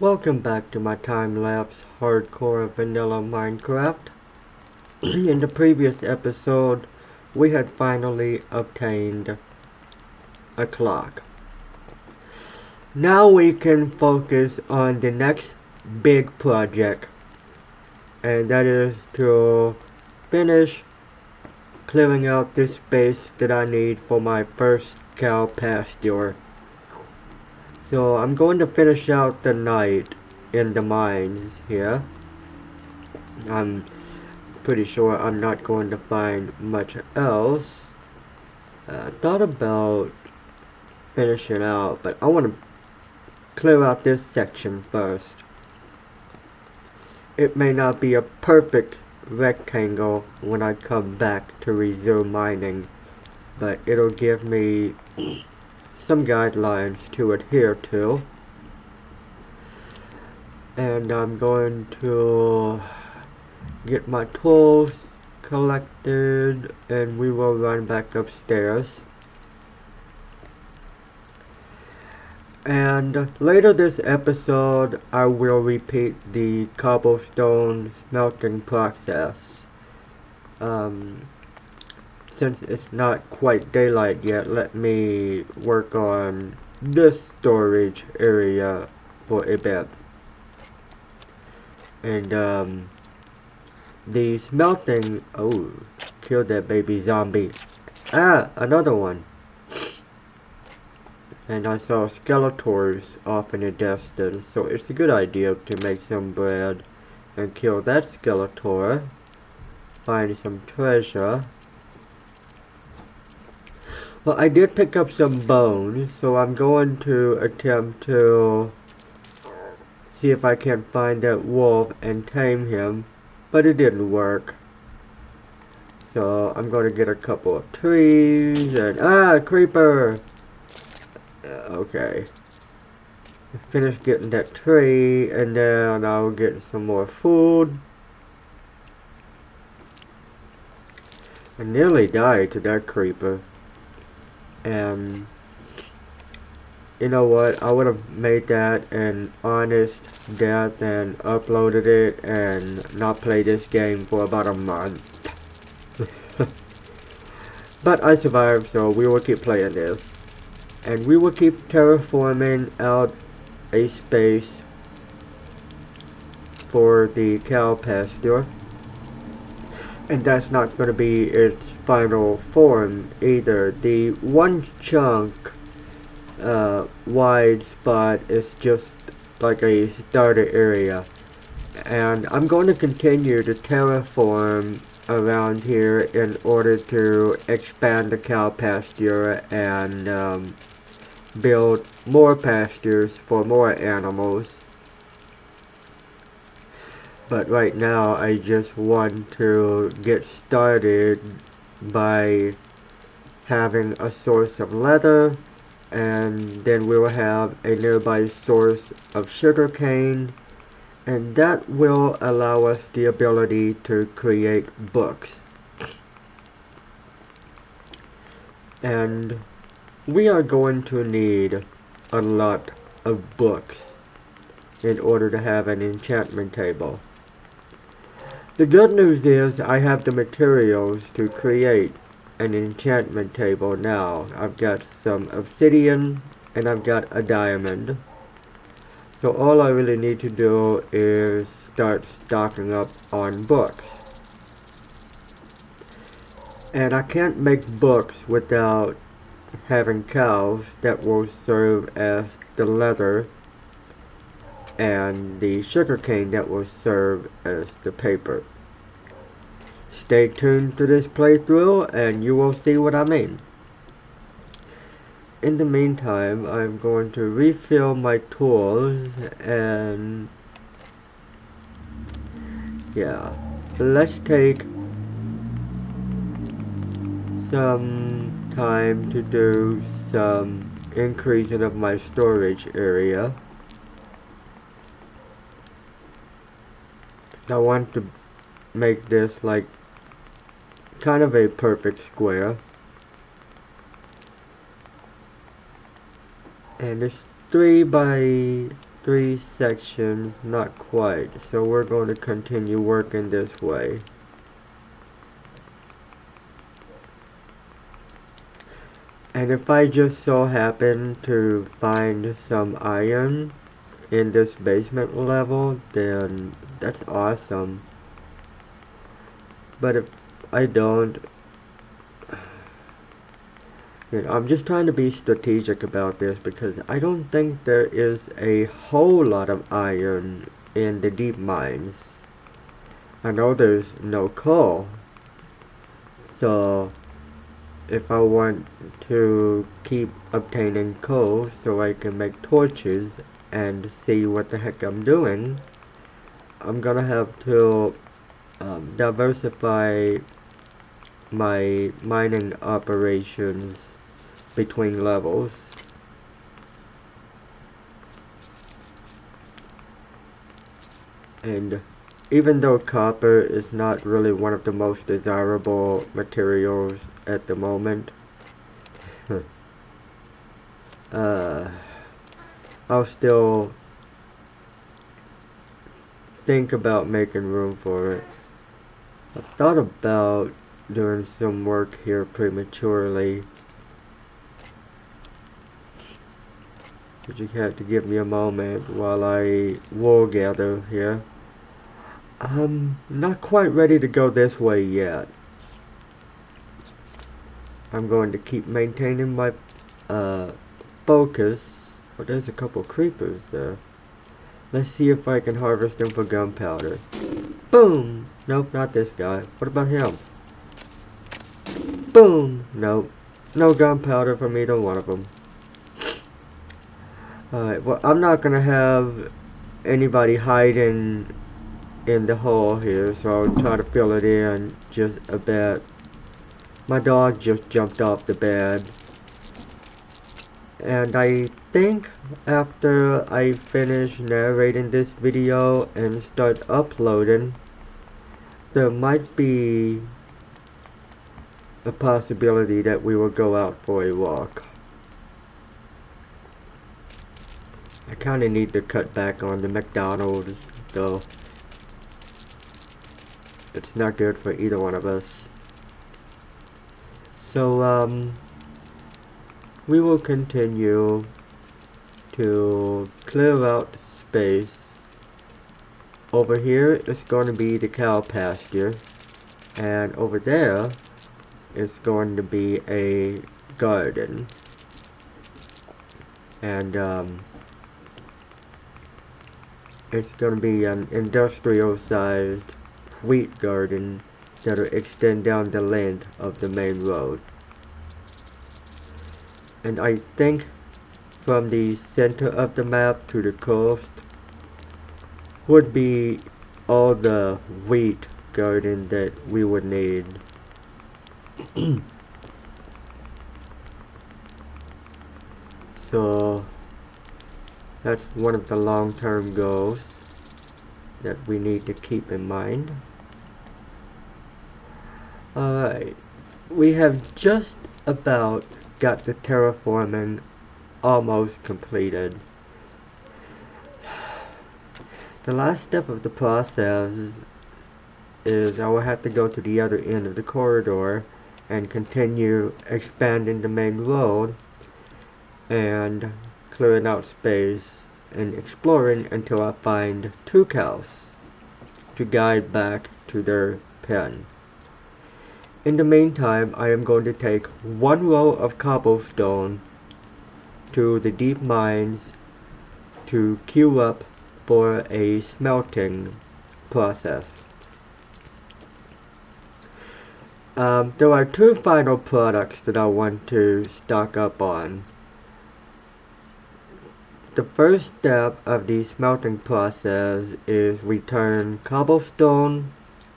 Welcome back to my time-lapse hardcore vanilla Minecraft. In the previous episode, we had finally obtained a clock. Now we can focus on the next big project, and that is to finish clearing out this space that I need for my first cow pasture. So I'm going to finish out the night in the mines here. I'm pretty sure I'm not going to find much else. I thought about finishing out, but I want to clear out this section first. It may not be a perfect rectangle when I come back to resume mining, but it'll give me some guidelines to adhere to. And I'm going to get my tools collected and we will run back upstairs. And later this episode I will repeat the cobblestone smelting process. Since it's not quite daylight yet, let me work on this storage area for a bit. And the smelting... Oh, kill that baby zombie. Ah, another one. And I saw Skeletors off in the distance, so it's a good idea to make some bread and kill that Skeletor. Find some treasure. Well, I did pick up some bones, so I'm going to attempt to see if I can find that wolf and tame him, but it didn't work. So I'm going to get a couple of trees and... Ah, creeper! Okay. Finish getting that tree, and then I'll get some more food. I nearly died to that creeper. And you know what? I would have made that an honest death and uploaded it and not played this game for about a month. But I survived, so we will keep playing this. And we will keep terraforming out a space for the cow pasture. And that's not going to be its final form either. The one chunk wide spot is just like a starter area. And I'm going to continue to terraform around here in order to expand the cow pasture and build more pastures for more animals. But right now I just want to get started by having a source of leather, and then we will have a nearby source of sugarcane, and that will allow us the ability to create books. And we are going to need a lot of books in order to have an enchantment table. The good news is I have the materials to create an enchantment table now. I've got some obsidian and I've got a diamond. So all I really need to do is start stocking up on books. And I can't make books without having cows that will serve as the leather and the sugarcane that will serve as the paper. Stay tuned to this playthrough and you will see what I mean. In the meantime, I'm going to refill my tools and yeah, let's take some time to do some increasing of my storage area. I want to make this like kind of a perfect square. And it's 3 by 3 sections, not quite, so we're going to continue working this way. And if I just so happen to find some iron in this basement level, then that's awesome. But if I don't, I'm just trying to be strategic about this because I don't think there is a whole lot of iron in the deep mines. I know there's no coal, so if I want to keep obtaining coal so I can make torches and see what the heck I'm doing, I'm gonna have to diversify my mining operations between levels. And even though copper is not really one of the most desirable materials at the moment, I'll still think about making room for it. I've thought about doing some work here prematurely. But you have to give me a moment while I wool gather here. I'm not quite ready to go this way yet. I'm going to keep maintaining my focus. Oh, there's a couple creepers there. Let's see if I can harvest them for gunpowder. Boom! Nope, not this guy. What about him? Boom! Nope. No gunpowder from either one of them. Alright, well, I'm not gonna have anybody hiding in the hole here, so I'll try to fill it in just a bit. My dog just jumped off the bed. And I think after I finish narrating this video and start uploading, there might be a possibility that we will go out for a walk. I kinda need to cut back on the McDonald's though. It's not good for either one of us. So, we will continue to clear out space. Over here is going to be the cow pasture, and over there is going to be a garden. And it's going to be an industrial sized wheat garden that'll extend down the length of the main road. And I think from the center of the map to the coast would be all the wheat garden that we would need. So that's one of the long-term goals that we need to keep in mind. Alright, we have just about got the terraforming almost completed. The last step of the process is I will have to go to the other end of the corridor and continue expanding the main road and clearing out space and exploring until I find 2 cows to guide back to their pen. In the meantime, I am going to take 1 row of cobblestone to the deep mines to queue up for a smelting process. There are 2 final products that I want to stock up on. The first step of the smelting process is we turn cobblestone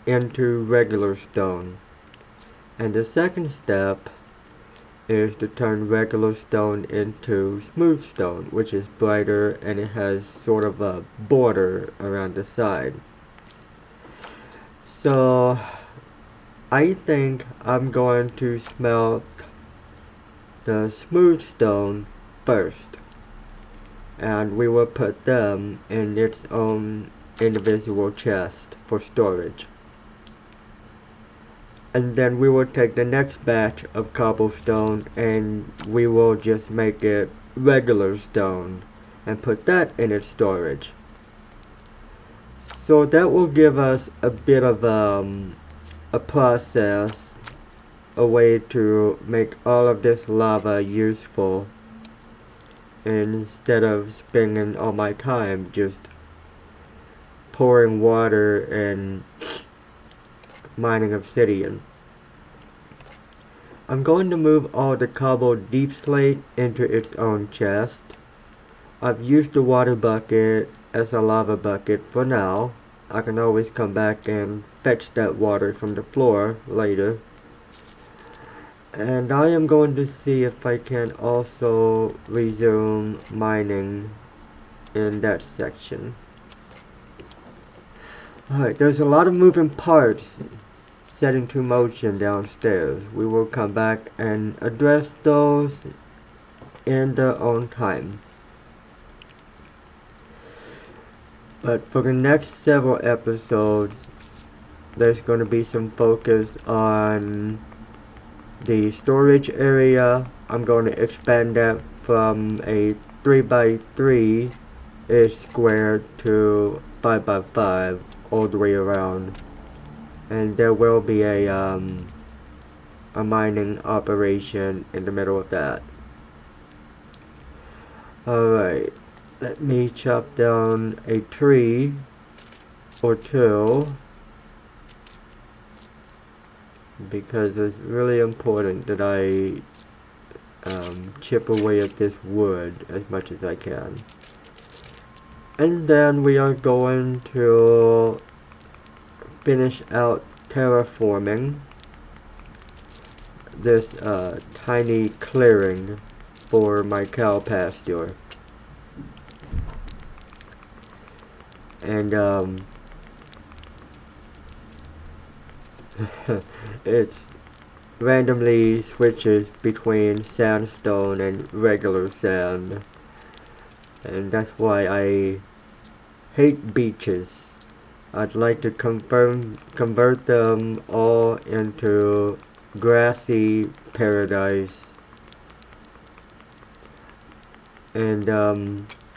into regular stone. And the second step is to turn regular stone into smooth stone, which is brighter and it has sort of a border around the side. So I think I'm going to smelt the smooth stone first. and we will put them in its own individual chest for storage. And then we will take the next batch of cobblestone and we will just make it regular stone and put that in its storage. So that will give us a bit of a process, a way to make all of this lava useful instead of spending all my time just pouring water and mining obsidian. I'm going to move all the cobbled deep slate into its own chest. I've used the water bucket as a lava bucket for now. I can always come back and fetch that water from the floor later. And I am going to see if I can also resume mining in that section. Alright, there's a lot of moving parts set into motion downstairs. We will come back and address those in their own time. But for the next several episodes, there's going to be some focus on the storage area. I'm going to expand that from a 3x3 is squared to 5x5 all the way around, and there will be a mining operation in the middle of that. Alright, let me chop down a tree or two, because it's really important that I chip away at this wood as much as I can. And then we are going to finish out terraforming this tiny clearing for my cow pasture. And it randomly switches between sandstone and regular sand, and that's why I hate beaches. I'd like to convert them all into grassy paradise. And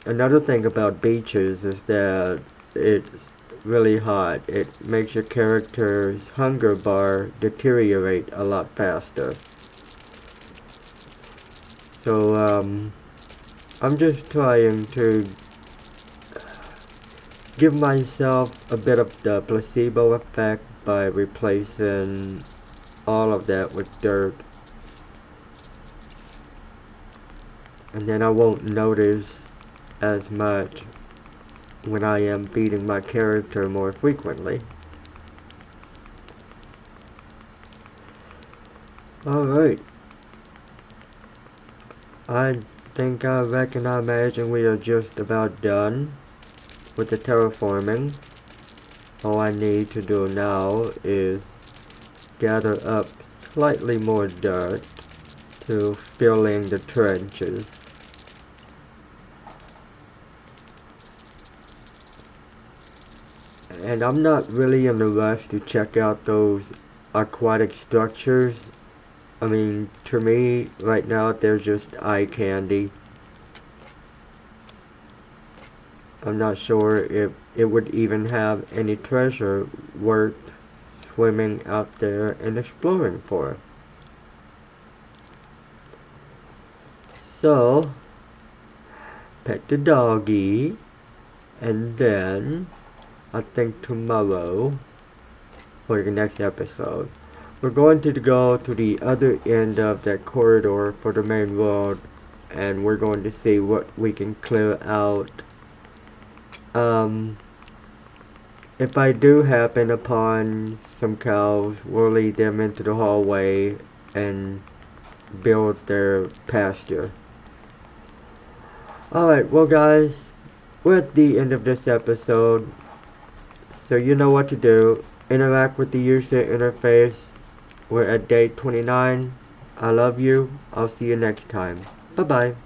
another thing about beaches is that it's really hot. It makes your character's hunger bar deteriorate a lot faster. So I'm just trying to give myself a bit of the placebo effect by replacing all of that with dirt. And then I won't notice as much when I am feeding my character more frequently. Alright. I imagine we are just about done with the terraforming. All I need to do now is gather up slightly more dirt to fill in the trenches. And I'm not really in a rush to check out those aquatic structures. I mean, to me, right now, they're just eye candy. I'm not sure if it would even have any treasure worth swimming out there and exploring for. So, pet the doggy, and then I think tomorrow, for the next episode, we're going to go to the other end of that corridor for the main road, and we're going to see what we can clear out. If I do happen upon some cows, we'll lead them into the hallway and build their pasture. Alright, well guys, we're at the end of this episode, so you know what to do. Interact with the user interface. We're at day 29. I love you. I'll see you next time. Bye bye.